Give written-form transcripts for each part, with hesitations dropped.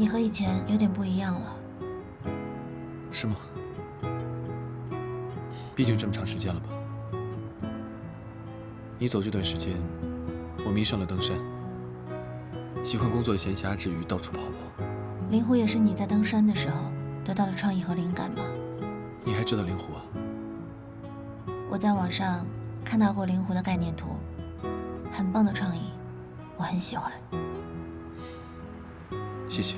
你和以前有点不一样了。是吗？毕竟这么长时间了吧。你走这段时间，我迷上了登山，喜欢工作闲暇之余到处跑跑。灵狐也是你在登山的时候得到了创意和灵感吗？你还知道灵狐啊？我在网上看到过灵狐的概念图，很棒的创意，我很喜欢。谢谢。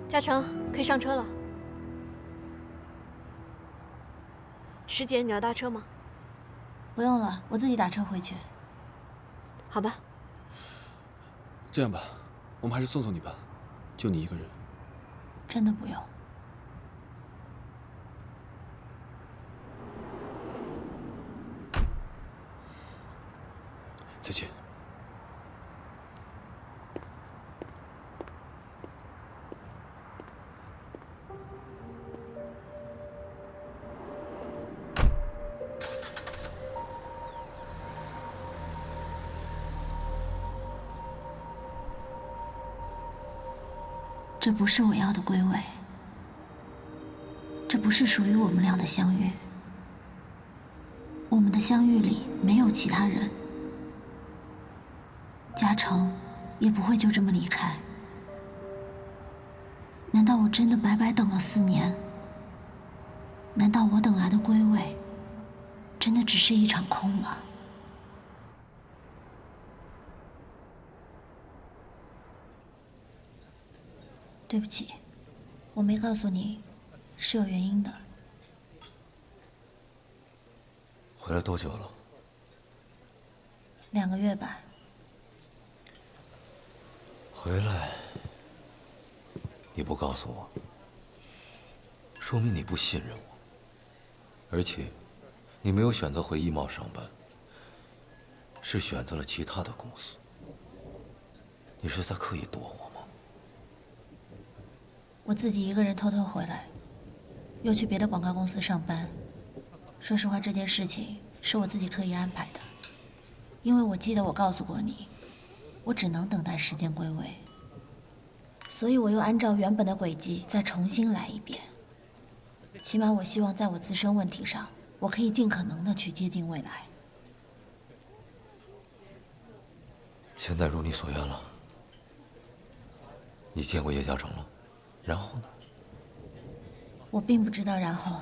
嘉诚，可以上车了。师姐，你要搭车吗？不用了，我自己打车回去。好吧。这样吧，我们还是送送你吧，就你一个人。真的不用。再见。这不是我要的归位，这不是属于我们俩的相遇。我们的相遇里没有其他人，嘉诚也不会就这么离开。难道我真的白白等了4年？难道我等来的归位，真的只是一场空吗？对不起，我没告诉你，是有原因的。回来多久了2个月吧。回来，你不告诉我，说明你不信任我，而且你没有选择回易贸上班，是选择了其他的公司。你是在刻意躲我吗？我自己一个人偷偷回来，又去别的广告公司上班。说实话，这件事情是我自己刻意安排的，因为我记得我告诉过你，我只能等待时间归位，所以我又按照原本的轨迹再重新来一遍。起码我希望在我自身问题上，我可以尽可能的去接近未来。现在如你所愿了，你见过叶嘉诚了，然后呢？我并不知道然后，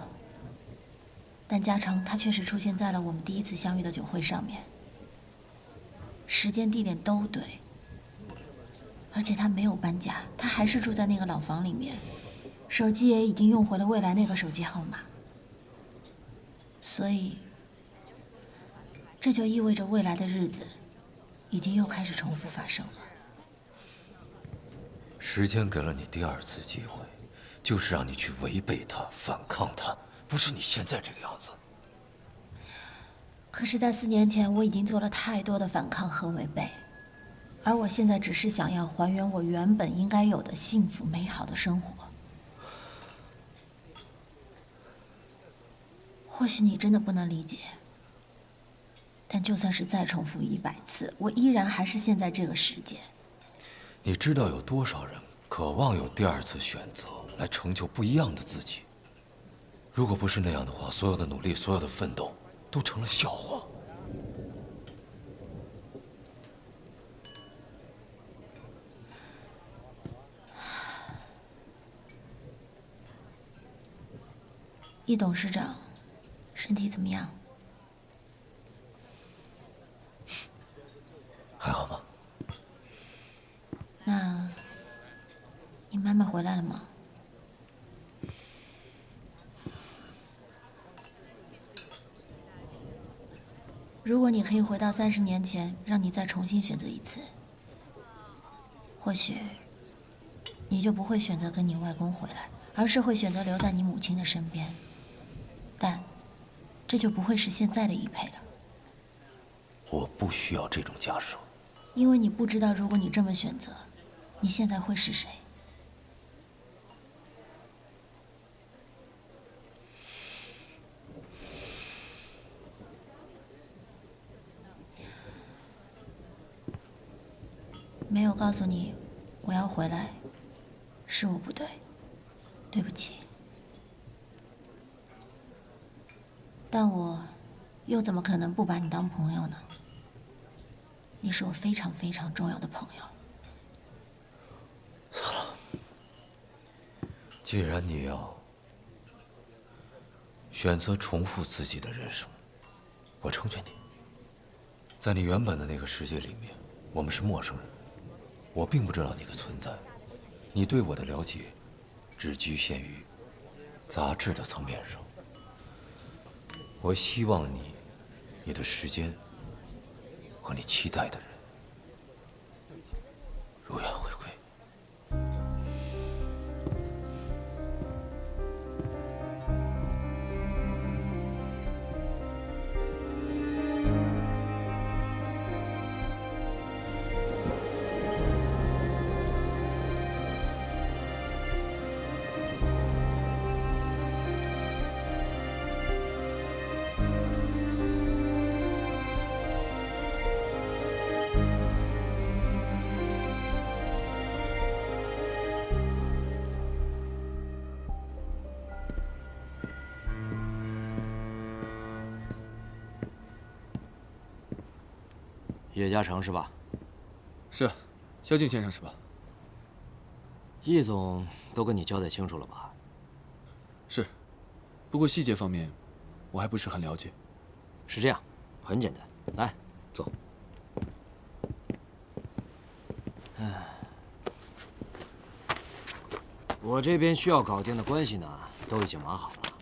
但嘉诚他确实出现在了我们第一次相遇的酒会上面，时间地点都对，而且他没有搬家，他还是住在那个老房里面，手机也已经用回了未来那个手机号码，所以这就意味着未来的日子已经又开始重复发生了。时间给了你第2次机会，就是让你去违背它、反抗它，不是你现在这个样子。可是，在4年前，我已经做了太多的反抗和违背，而我现在只是想要还原我原本应该有的幸福美好的生活。或许你真的不能理解，但就算是再重复100次，我依然还是现在这个时间。你知道有多少人渴望有第2次选择，来成就不一样的自己？如果不是那样的话，所有的努力，所有的奋斗，都成了笑话。易董事长，身体怎么样？还好吗？那，你妈妈回来了吗？如果你可以回到30年前，让你再重新选择一次，或许你就不会选择跟你外公回来，而是会选择留在你母亲的身边。但这就不会是现在的易佩了。我不需要这种假设，因为你不知道，如果你这么选择，你现在会是谁。没有告诉你我要回来，是我不对，对不起。但我又怎么可能不把你当朋友呢？你是我非常非常重要的朋友。既然你要选择重复自己的人生，我成全你。在你原本的那个世界里面，我们是陌生人，我并不知道你的存在，你对我的了解只局限于杂志的层面上。我希望你的时间和你期待的人如愿回归。叶嘉诚是吧？是，萧敬先生是吧？易总都跟你交代清楚了吧？是，不过细节方面，我还不是很了解。是这样，很简单，来坐。我这边需要搞定的关系呢，都已经码好了，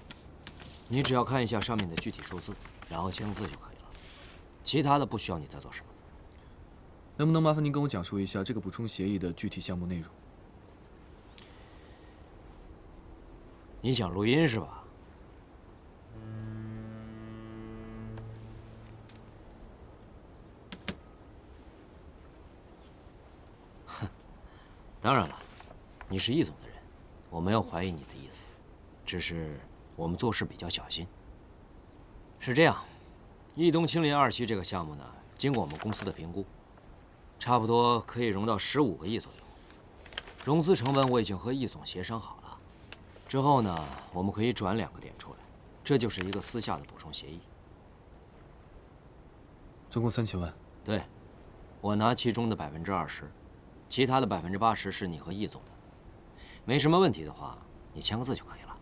你只要看一下上面的具体数字，然后签个字就可以了，其他的不需要你再做什么。能不能麻烦您跟我讲述一下这个补充协议的具体项目内容？你想录音是吧？哼，当然了，你是易总的人，我没有怀疑你的意思，只是我们做事比较小心。是这样，易东青林2期这个项目呢，经过我们公司的评估，差不多可以融到15个亿左右。融资成本我已经和易总协商好了，之后呢，我们可以转2个点出来，这就是一个私下的补充协议。总共3000万。对，我拿其中的20%，其他的80%是你和易总的。没什么问题的话，你签个字就可以了。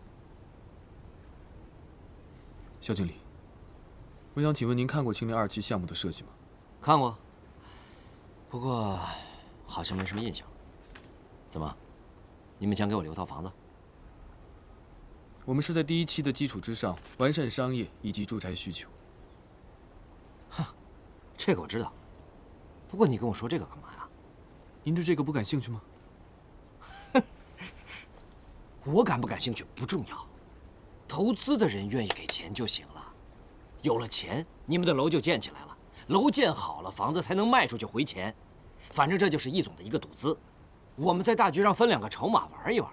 肖经理，我想请问您看过青林2期项目的设计吗？看过，不过好像没什么印象。怎么，你们想给我留套房子？我们是在第1期的基础之上完善商业以及住宅需求。这个我知道，不过你跟我说这个干嘛呀？您对这个不感兴趣吗？我感不感兴趣不重要，投资的人愿意给钱就行了。有了钱，你们的楼就建起来了，楼建好了，房子才能卖出去回钱。反正这就是易总的一个赌资，我们在大局上分2个筹码玩一玩，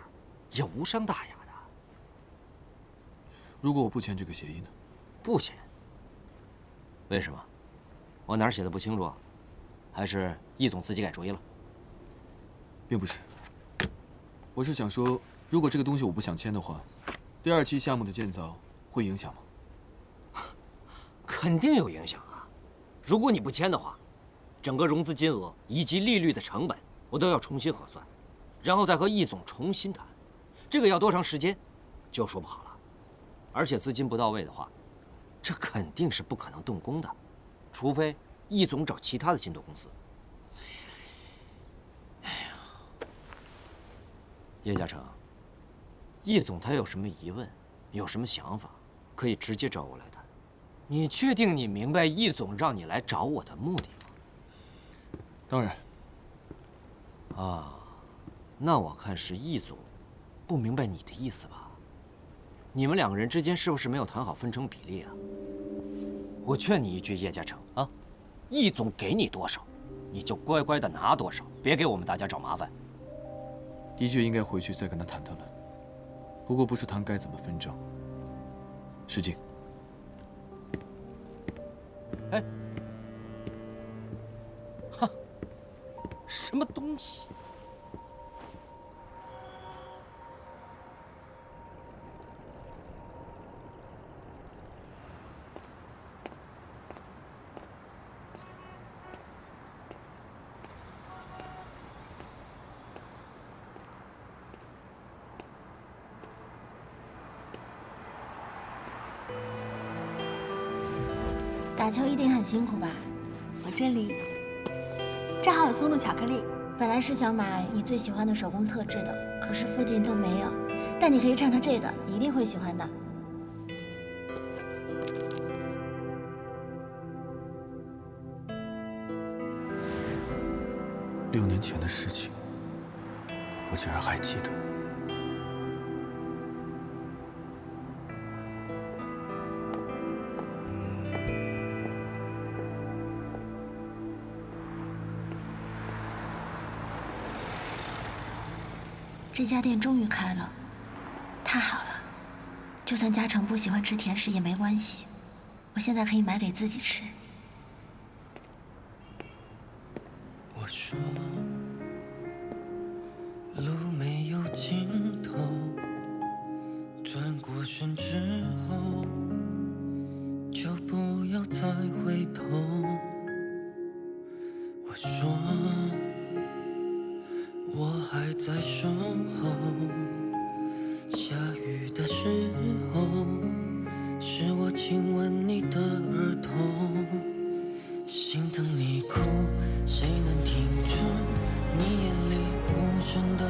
也无伤大雅的。如果我不签这个协议呢？不签？为什么？我哪儿写的不清楚啊？还是易总自己改主意了？并不是，我是想说，如果这个东西我不想签的话，第2期项目的建造会影响吗？肯定有影响啊！如果你不签的话，整个融资金额以及利率的成本，我都要重新核算，然后再和易总重新谈，这个要多长时间，就说不好了。而且资金不到位的话，这肯定是不可能动工的，除非易总找其他的信托公司。哎呀，叶嘉诚，易总他有什么疑问，有什么想法，可以直接找我来谈。你确定你明白易总让你来找我的目的吗？当然。啊，那我看是易总不明白你的意思吧？你们2个人之间是不是没有谈好分成比例啊？我劝你一句，叶嘉诚啊，易总给你多少，你就乖乖的拿多少，别给我们大家找麻烦。的确应该回去再跟他谈谈了，不过不是谈该怎么分账。石静。哎，哈，什么东西？打球一定很辛苦吧？我这里正好有松露巧克力。本来是想买你最喜欢的手工特制的，可是附近都没有。但你可以尝尝这个，你一定会喜欢的。6年前的事情，我竟然还记得。这家店终于开了，太好了！就算嘉诚不喜欢吃甜食也没关系，我现在可以买给自己吃。我说，路没有尽头，转过身之后，就不要再回头。我说，我还在守候，下雨的时候，是我亲吻你的额头，心疼你哭，谁能听出你眼里无声的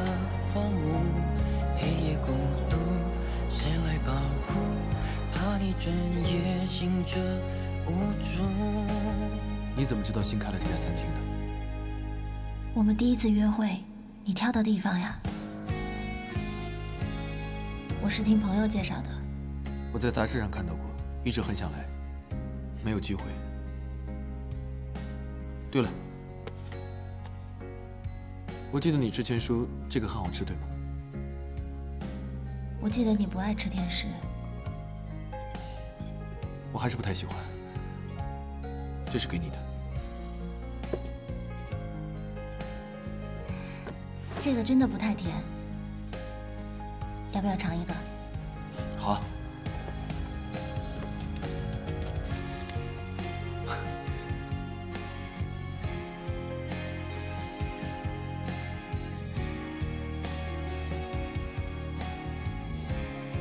荒芜？黑夜孤独，谁来保护？怕你整夜醒着无助。你怎么知道新开了这家餐厅的？我们第一次约会，你挑的地方呀？我是听朋友介绍的。我在杂志上看到过，一直很想来，没有机会。对了，我记得你之前说这个很好吃，对吗？我记得你不爱吃甜食。我还是不太喜欢。这是给你的。这个真的不太甜，要不要尝一个？好啊。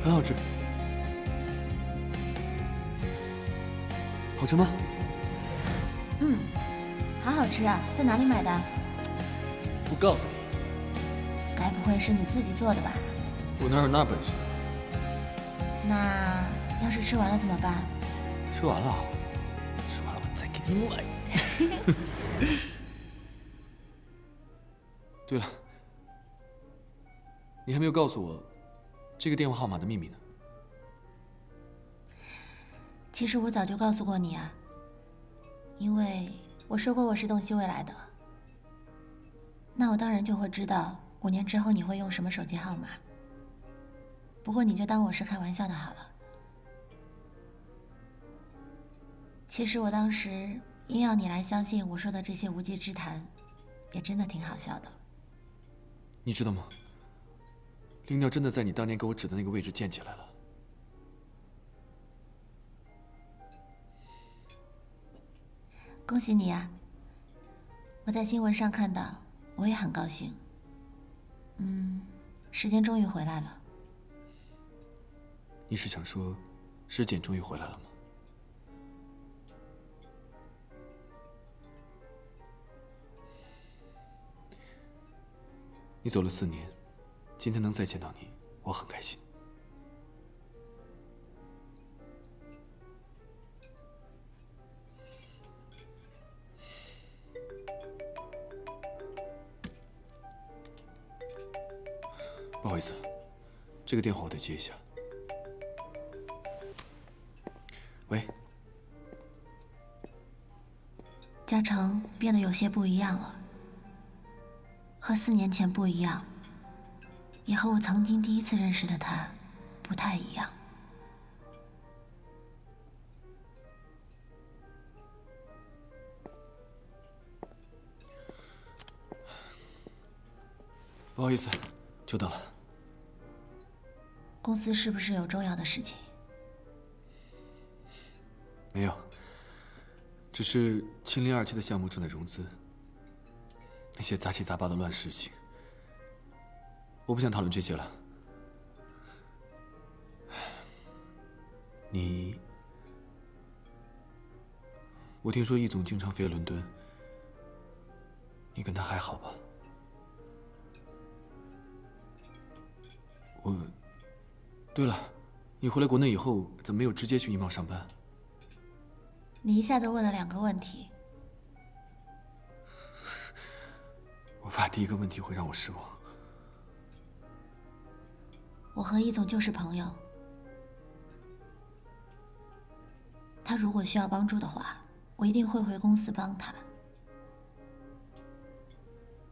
很好吃。好吃吗？嗯，好好吃啊！在哪里买的？不告诉你。该不会是你自己做的吧？我哪有那本事？那要是吃完了怎么办？吃完了，吃完了我再给你买。对了，你还没有告诉我这个电话号码的秘密呢。其实我早就告诉过你啊，因为我说过我是洞悉未来的，那我当然就会知道5年之后你会用什么手机号码。不过你就当我是开玩笑的好了。其实我当时硬要你来相信我说的这些无稽之谈，也真的挺好笑的。你知道吗？灵鸟真的在你当年给我指的那个位置建起来了。恭喜你啊！我在新闻上看到，我也很高兴。时间终于回来了。你是想说，尸检终于回来了吗？你走了4年，今天能再见到你，我很开心。不好意思，这个电话我得接一下。喂，嘉诚变得有些不一样了，和4年前不一样，也和我曾经第一次认识的他不太一样。不好意思，久等了。公司是不是有重要的事情？没有，只是青林2期的项目正在融资，那些杂七杂八的乱事情，我不想讨论这些了。我听说易总经常飞伦敦，你跟他还好吧？对了，你回来国内以后怎么没有直接去易贸上班？你一下子问了2个问题。我怕第一个问题会让我失望。我和易总就是朋友，他如果需要帮助的话，我一定会回公司帮他。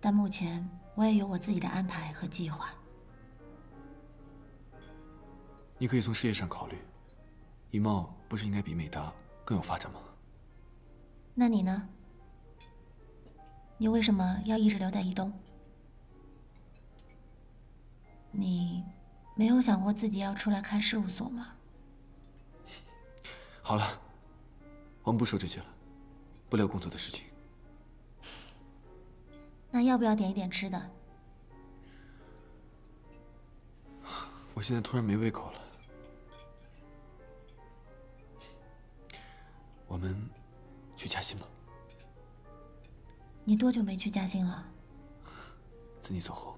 但目前我也有我自己的安排和计划。你可以从事业上考虑，易贸不是应该比美达更有发展吗？那你呢？你为什么要一直留在易东？你没有想过自己要出来开事务所吗？好了，我们不说这些了，不聊工作的事情。那要不要点一点吃的？我现在突然没胃口了。我们去嘉兴吧。你多久没去嘉兴了？自你走后。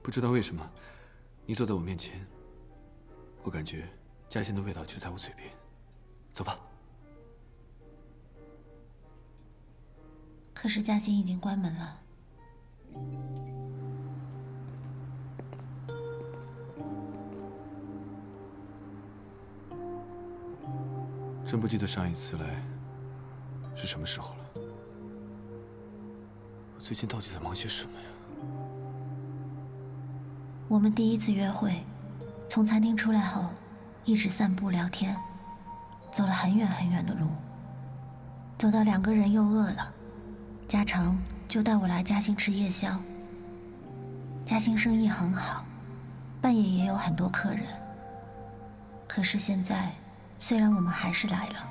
不知道为什么，你坐在我面前，我感觉嘉兴的味道就在我嘴边。走吧。可是嘉兴已经关门了。真不记得上一次来是什么时候了。我最近到底在忙些什么呀？我们第一次约会，从餐厅出来后，一直散步聊天，走了很远很远的路，走到2个人又饿了，嘉诚就带我来嘉兴吃夜宵。嘉兴生意很好，半夜也有很多客人。可是现在，虽然我们还是来了，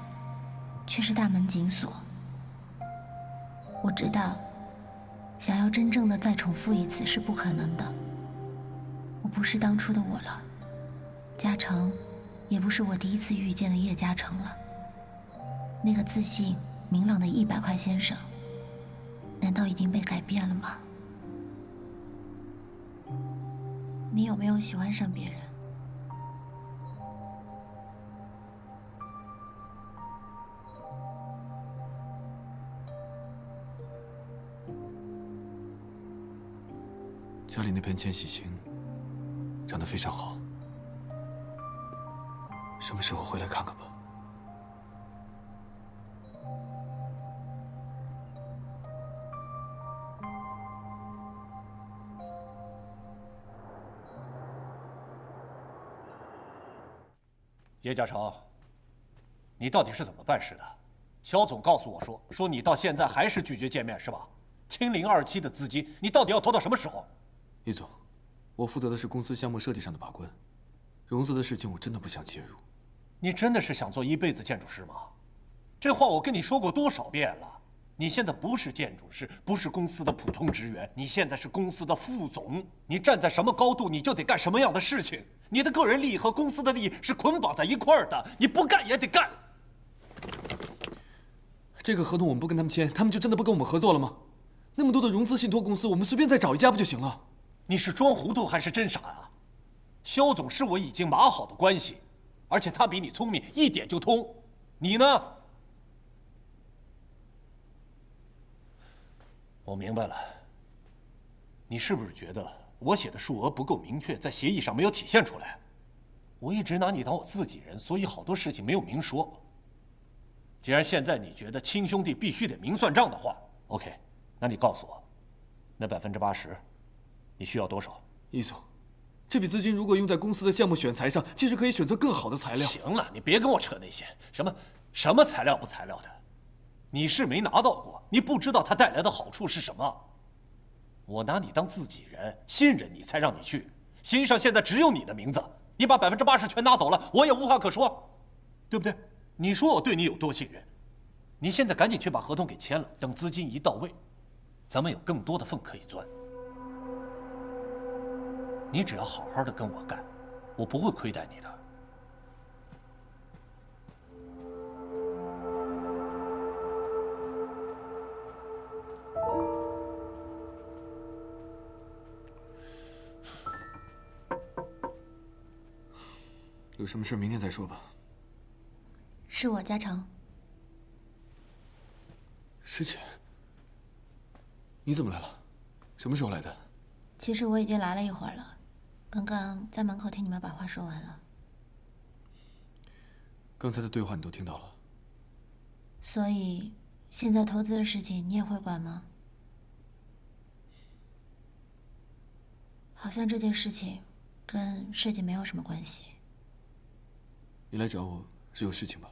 却是大门紧锁。我知道，想要真正的再重复一次是不可能的。我不是当初的我了，嘉诚也不是我第一次遇见的叶嘉诚了。那个自信明朗的100块先生，难道已经被改变了吗？你有没有喜欢上别人？家里那盆千禧星长得非常好，什么时候回来看看吧？叶嘉诚，你到底是怎么办事的？肖总告诉我说你到现在还是拒绝见面是吧？青林2期的资金，你到底要拖到什么时候？易总，我负责的是公司项目设计上的把关，融资的事情我真的不想介入。你真的是想做一辈子建筑师吗？这话我跟你说过多少遍了？你现在不是建筑师，不是公司的普通职员，你现在是公司的副总。你站在什么高度，你就得干什么样的事情。你的个人利益和公司的利益是捆绑在一块儿的，你不干也得干。这个合同我们不跟他们签，他们就真的不跟我们合作了吗？那么多的融资信托公司，我们随便再找一家不就行了？你是装糊涂还是真傻啊？肖总是我已经码好的关系，而且他比你聪明，一点就通。你呢？我明白了，你是不是觉得我写的数额不够明确，在协议上没有体现出来？我一直拿你当我自己人，所以好多事情没有明说。既然现在你觉得亲兄弟必须得明算账的话 ，OK， 那你告诉我，那80%，你需要多少？易总，这笔资金如果用在公司的项目选材上，其实可以选择更好的材料。行了，你别跟我扯那些什么材料不材料的。你是没拿到过，你不知道它带来的好处是什么。我拿你当自己人，信任你才让你去。协议上现在只有你的名字，你把80%全拿走了，我也无话可说，对不对？你说我对你有多信任？你现在赶紧去把合同给签了，等资金一到位，咱们有更多的缝可以钻。你只要好好的跟我干，我不会亏待你的。有什么事明天再说吧。是我，嘉诚。师姐，你怎么来了？什么时候来的？其实我已经来了一会儿了，刚刚在门口听你们把话说完了。刚才的对话你都听到了。所以，现在投资的事情你也会管吗？好像这件事情跟设计没有什么关系。你来找我是有事情吧？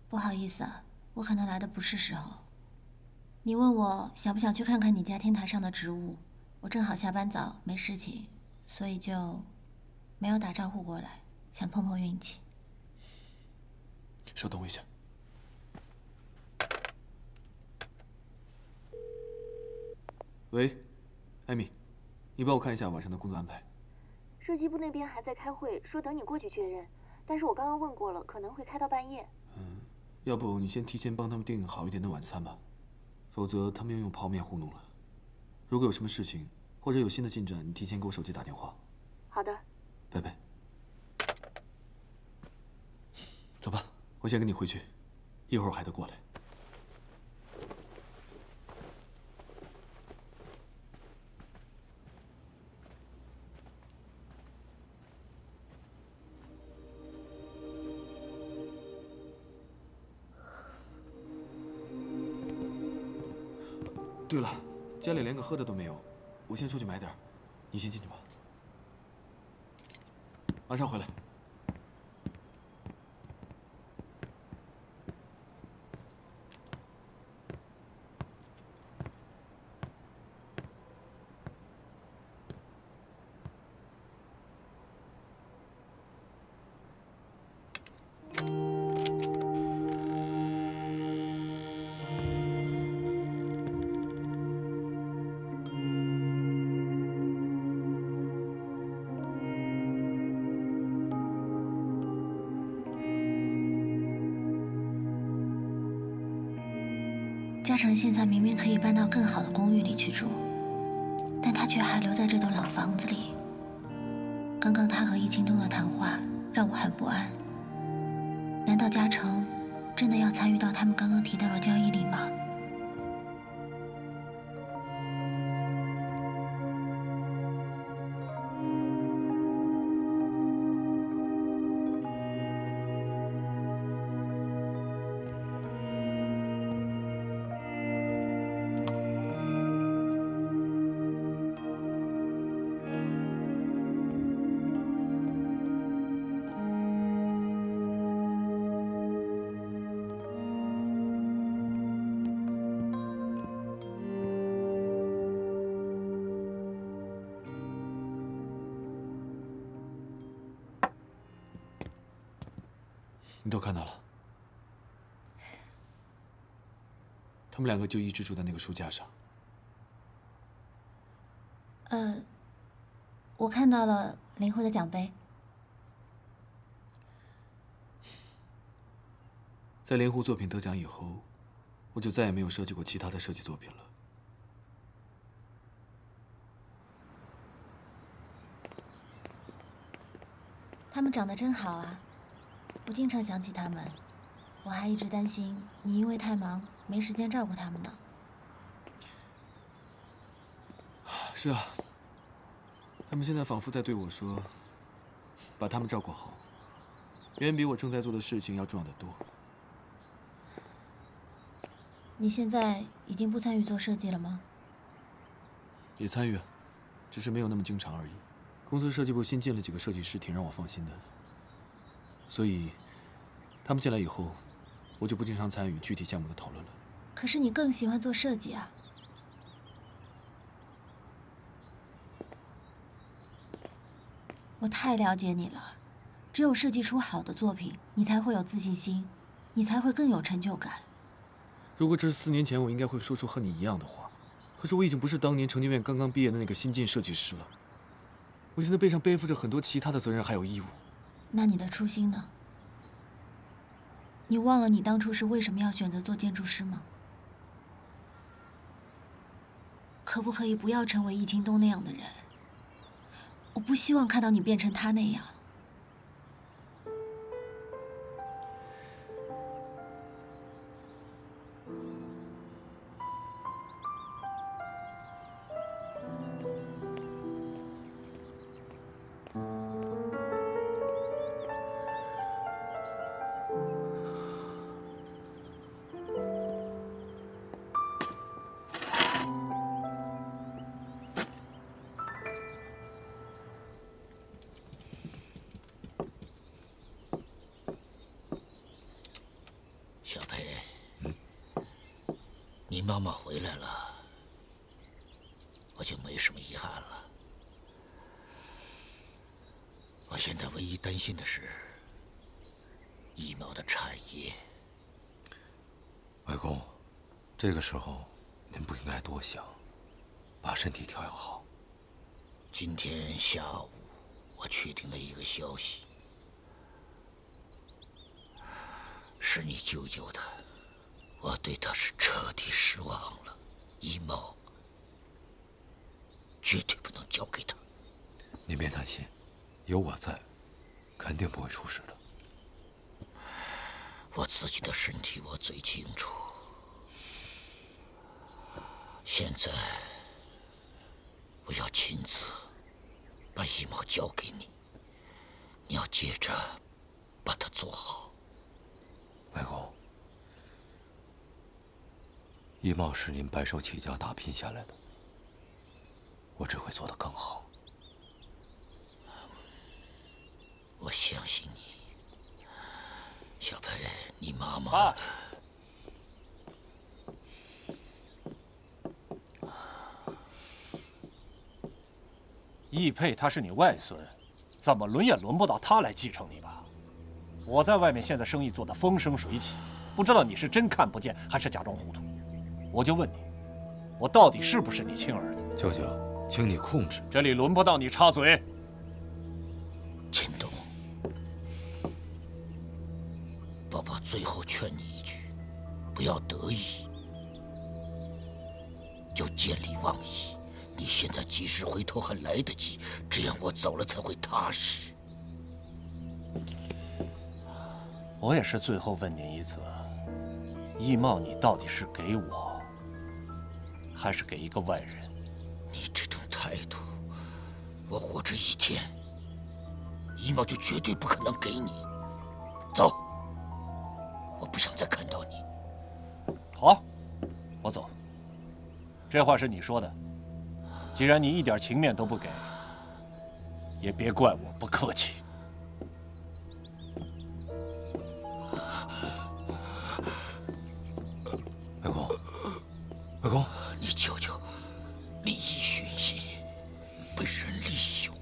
不好意思啊，我可能来的不是时候。你问我想不想去看看你家天台上的植物，我正好下班早，没事情，所以就没有打招呼过来，想碰碰运气。稍等我一下。喂，艾米，你帮我看一下晚上的工作安排。设计部那边还在开会，说等你过去确认。但是我刚刚问过了，可能会开到半夜。要不你先提前帮他们订好一点的晚餐吧，否则他们又用泡面糊弄了。如果有什么事情或者有新的进展，你提前给我手机打电话。好的，拜拜。走吧，我先跟你回去，一会儿我还得过来。对了，家里连个喝的都没有，我先出去买点，你先进去吧。马上回来。嘉诚现在明明可以搬到更好的公寓里去住，但他却还留在这栋老房子里。刚刚他和易清东的谈话让我很不安。难道嘉诚真的要参与到他们刚刚提到的交易里吗？你都看到了，他们两个就一直住在那个书架上。我看到了林慧的奖杯。在莲湖作品得奖以后，我就再也没有设计过其他的设计作品了。他们长得真好啊，我经常想起他们，我还一直担心你因为太忙没时间照顾他们呢。是啊，他们现在仿佛在对我说，把他们照顾好，远比我正在做的事情要重要的多。你现在已经不参与做设计了吗？也参与啊，只是没有那么经常而已。公司设计部新进了几个设计师，挺让我放心的。所以，他们进来以后，我就不经常参与具体项目的讨论了。可是你更喜欢做设计啊。我太了解你了，只有设计出好的作品，你才会有自信心，你才会更有成就感。如果这是4年前，我应该会说出和你一样的话。可是我已经不是当年成建院刚刚毕业的那个新晋设计师了，我现在背上背负着很多其他的责任还有义务。那你的初心呢？你忘了你当初是为什么要选择做建筑师吗？可不可以不要成为易清东那样的人？我不希望看到你变成他那样。小裴，你妈妈回来了，我就没什么遗憾了。我现在唯一担心的是艺贸的产业。外公，这个时候您不应该多想，把身体调养好。今天下午，我确定了一个消息。是你舅舅的，我对他是彻底失望了。艺贸绝对不能交给他。您别担心，有我在，肯定不会出事的。我自己的身体我最清楚。现在我要亲自把艺贸交给你，你要接着把它做好。外公，艺贸是您白手起家打拼下来的，我只会做得更好。我相信你，小裴，你妈妈。爸，易佩他是你外孙，怎么轮也轮不到他来继承你吧？我在外面现在生意做得风生水起，不知道你是真看不见还是假装糊涂。我就问你，我到底是不是你亲儿子？舅舅，请你控制。这里轮不到你插嘴。秦东，爸爸最后劝你一句，不要得意，就见利忘义。你现在及时回头还来得及，这样我走了才会踏实。我也是最后问您一次，易茂你到底是给我，还是给一个外人？你这种态度，我活着一天，易茂就绝对不可能给你。走，我不想再看到你。好，我走。这话是你说的，既然你一点情面都不给，也别怪我不客气。外公，外公，你舅舅利益熏心，被人利用，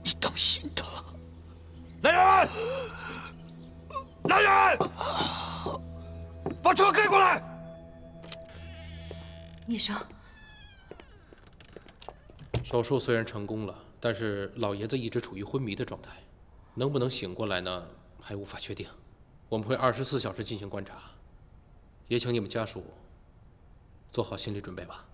你当心他。来人！来人！把车开过来！医生，手术虽然成功了，但是老爷子一直处于昏迷的状态，能不能醒过来呢？还无法确定。我们会24小时进行观察，也请你们家属做好心理准备吧。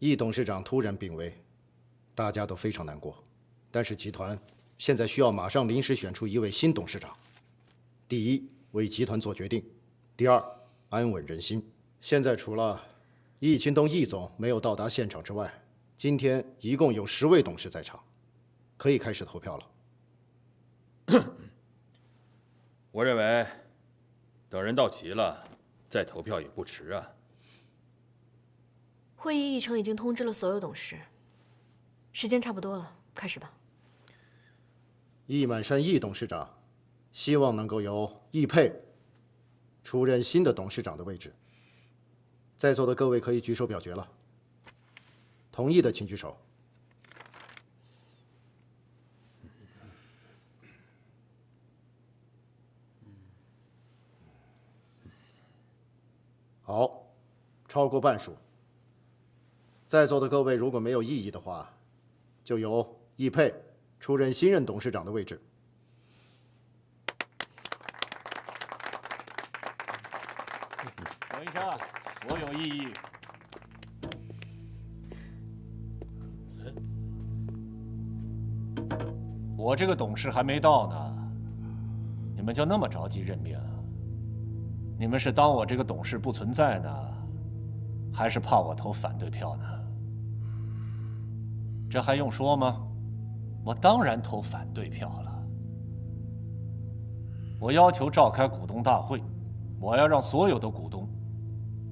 易董事长突然病危，大家都非常难过。但是集团现在需要马上临时选出一位新董事长。第一，为集团做决定；第二，安稳人心。现在除了易清东易总没有到达现场之外，今天一共有10位董事在场，可以开始投票了。我认为，等人到齐了，再投票也不迟啊。会议议程已经通知了所有董事，时间差不多了，开始吧。易满山易董事长希望能够由易佩出任新的董事长的位置。在座的各位可以举手表决了。同意的请举手。好，超过半数。在座的各位如果没有异议的话，就由易佩出任新任董事长的位置。等一下，我有异议。我这个董事还没到呢，你们就那么着急任命？你们是当我这个董事不存在呢，还是怕我投反对票呢？这还用说吗？我当然投反对票了。我要求召开股东大会，我要让所有的股东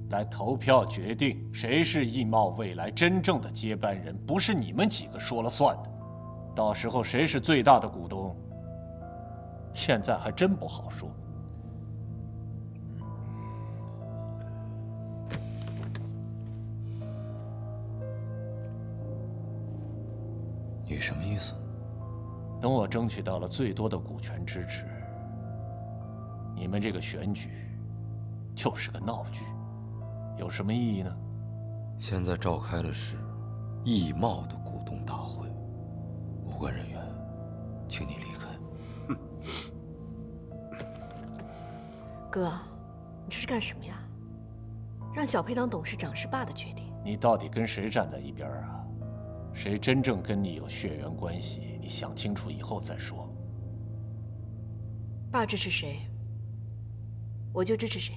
来投票决定谁是易茂未来真正的接班人，不是你们几个说了算的。到时候谁是最大的股东，现在还真不好说。你什么意思？等我争取到了最多的股权支持，你们这个选举就是个闹剧，有什么意义呢？现在召开的是易茂的股东大会，无关人员，请你离开。哥，你这是干什么呀？让小佩当董事长是爸的决定。你到底跟谁站在一边啊？谁真正跟你有血缘关系？你想清楚以后再说。爸支持谁，我就支持谁。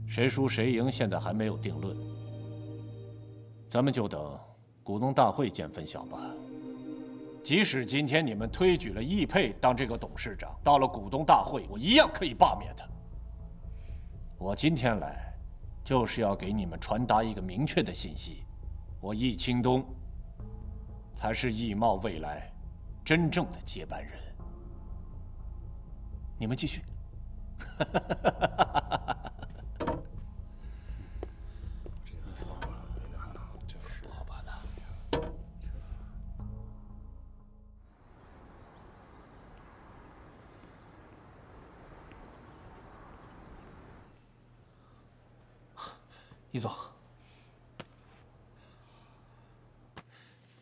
谁输谁赢现在还没有定论，咱们就等股东大会见分晓吧。即使今天你们推举了易佩当这个董事长，到了股东大会，我一样可以罢免他。我今天来，就是要给你们传达一个明确的信息：我易清东才是易茂未来真正的接班人。你们继续。不好办了。易总，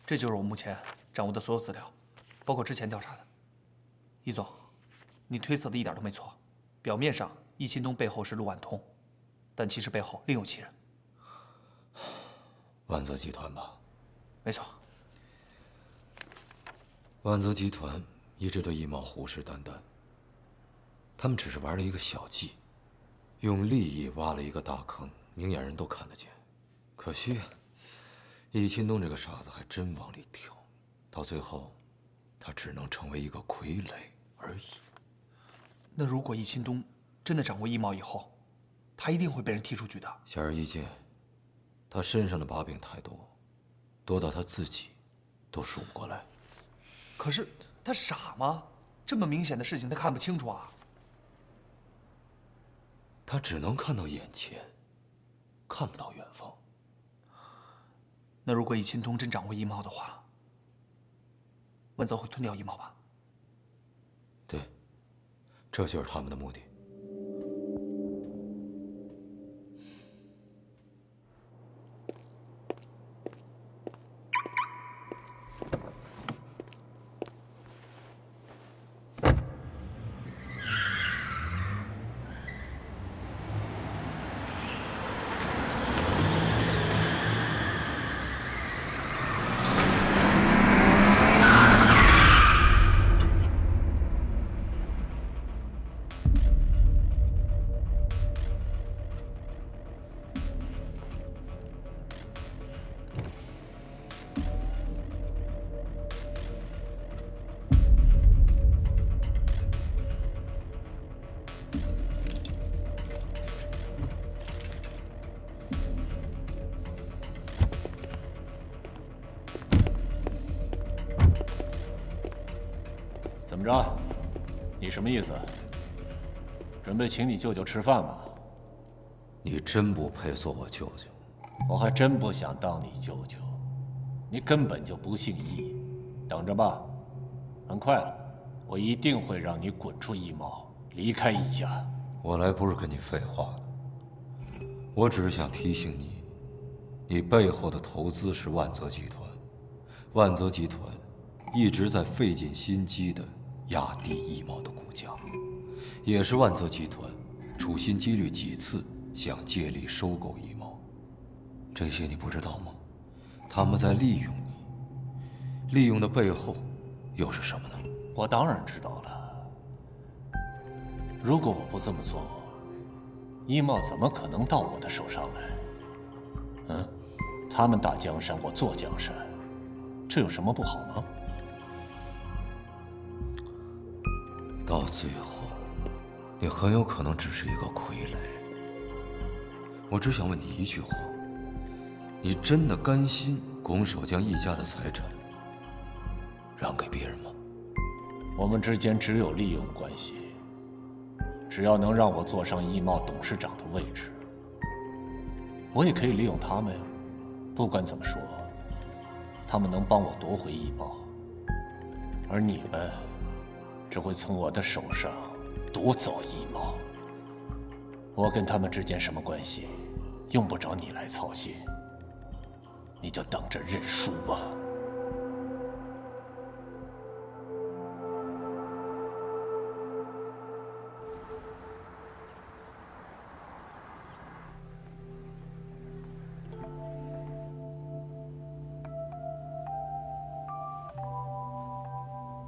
这就是我目前掌握的所有资料，包括之前调查的。易总，你推测的一点都没错，表面上易清东背后是陆万通，但其实背后另有其人。万泽集团吧？没错。万泽集团一直对易茂虎视眈眈，他们只是玩了一个小计，用利益挖了一个大坑，明眼人都看得见。可惜啊，易清东这个傻子还真往里跳，到最后，他只能成为一个傀儡而已。那如果易清东真的掌握易茂以后，他一定会被人踢出局的。显而易见，他身上的把柄太多，多到他自己都数不过来。可是他傻吗？这么明显的事情他看不清楚啊？他只能看到眼前，看不到远方。那如果易清东真掌握易茂的话，万泽会吞掉易茂吧？对，这就是他们的目的。怎么着？你什么意思？准备请你舅舅吃饭吗？你真不配做我舅舅。我还真不想当你舅舅，你根本就不姓易。等着吧，很快了，我一定会让你滚出易茂，离开易家。我来不是跟你废话的，我只是想提醒你，你背后的投资是万泽集团，万泽集团一直在费尽心机的压低易茂的股价，也是万泽集团处心积虑几次想借力收购易茂。这些你不知道吗？他们在利用你，利用的背后又是什么呢？我当然知道了。如果我不这么做，易茂怎么可能到我的手上来？他们打江山，我坐江山，这有什么不好吗？到最后，你很有可能只是一个傀儡。我只想问你一句话：你真的甘心拱手将易家的财产让给别人吗？我们之间只有利用关系。只要能让我坐上易茂董事长的位置，我也可以利用他们呀。不管怎么说，他们能帮我夺回易茂，而你们只会从我的手上夺走易茂。我跟他们之间什么关系，用不着你来操心。你就等着认输吧。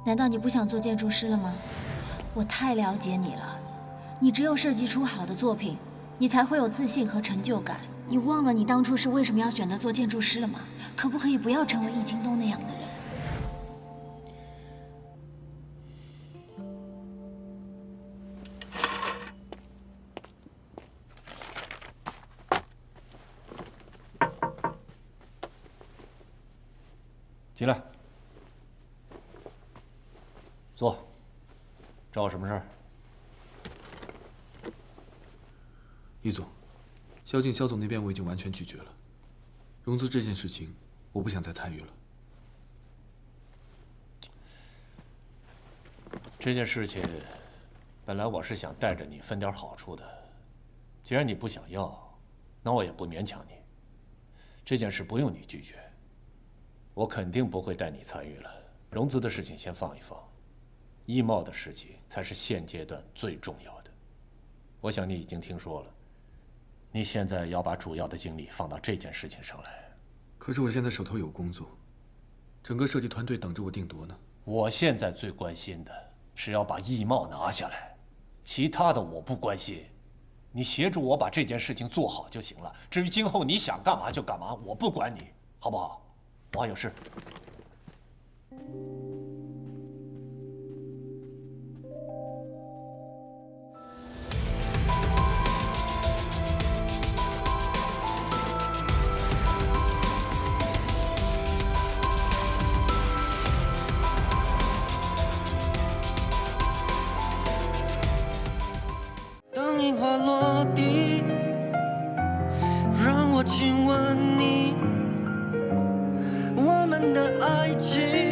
难道你不想做建筑师了吗？我太了解你了，你只有设计出好的作品，你才会有自信和成就感。你忘了你当初是为什么要选择做建筑师了吗？可不可以不要成为易京东那样的人？进来，坐。找我什么事儿？易总，萧静萧总那边我已经完全拒绝了。融资这件事情，我不想再参与了。这件事情，本来我是想带着你分点好处的。既然你不想要，那我也不勉强你。这件事不用你拒绝，我肯定不会带你参与了。融资的事情先放一放，易茂的事情才是现阶段最重要的。我想你已经听说了，你现在要把主要的精力放到这件事情上来。可是我现在手头有工作，整个设计团队等着我定夺呢。我现在最关心的是要把易茂拿下来，其他的我不关心。你协助我把这件事情做好就行了。至于今后你想干嘛就干嘛，我不管你，好不好？我还有事。当樱花落地，让我亲吻你，我们的爱情